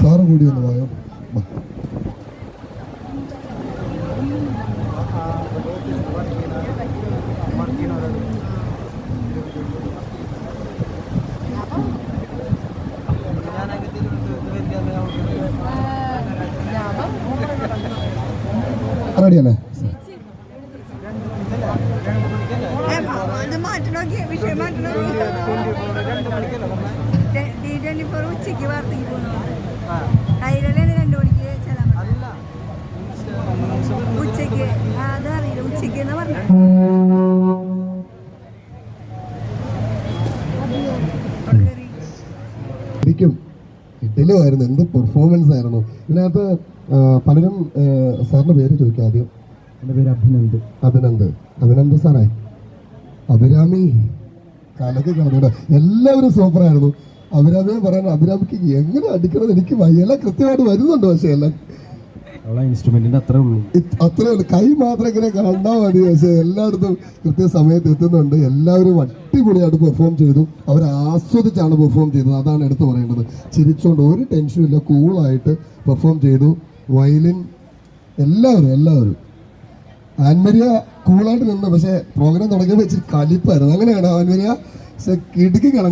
Sir കൂടി ഒന്ന് പോയോ. റെഡിയല്ലേ? ഉച്ചക്ക് വാർത്തയ്ക്ക് പോകുന്നു. കൈരളി 2 മണിക്ക് ചെല്ലാൻ ഉച്ചക്ക്. അതറിയില്ല, ഉച്ചക്ക് എന്ന് പറഞ്ഞു. ശരിക്കും ഇഡലുമായിരുന്നു. എന്ത് പെർഫോമൻസ് ആയിരുന്നു ഇതിനകത്ത്. പലരും സാറിന്റെ പേര് ചോദിക്കും. ആദ്യം എൻ്റെ പേര് അഭിനന്ദ് സാറേ. അഭിരാമി കലക്ക് കളഞ്ഞോ. എല്ലാവരും സൂപ്പറായിരുന്നു. അഭിരാമിയെ പറയാൻ അഭിരാമിക്ക് എങ്ങനെ അടിക്കണമെന്ന് എനിക്ക് എല്ലാം കൃത്യമായിട്ട് വരുന്നുണ്ട്. പക്ഷെ എല്ലാം ഇൻസ്ട്രുമെന്റിന്റെ അത്രേ ഉള്ളൂ. കൈ മാത്രം ഇങ്ങനെ കണ്ടാൽ മതി. പക്ഷെ എല്ലായിടത്തും കൃത്യസമയത്ത് എത്തുന്നുണ്ട്. എല്ലാവരും അടിപൊളിയായിട്ട് പെർഫോം ചെയ്തു. അവർ ആസ്വദിച്ചാണ് പെർഫോം ചെയ്തത്. അതാണ് എടുത്തു പറയേണ്ടത്. ചിരിച്ചുകൊണ്ട് ഒരു ടെൻഷനും ഇല്ല, കൂളായിട്ട് പെർഫോം ചെയ്തു. വയലിൻ എല്ലാവരും ആൻമരിയ കൂളായിട്ട് നിന്ന്. പക്ഷെ പ്രോഗ്രാം തുടങ്ങിയപ്പോൾ ഇച്ചിരി കലിപ്പായിരുന്നു. അങ്ങനെയാണ് ആൻമരിയ. പക്ഷെ കിടുക്കി കളഞ്ഞു.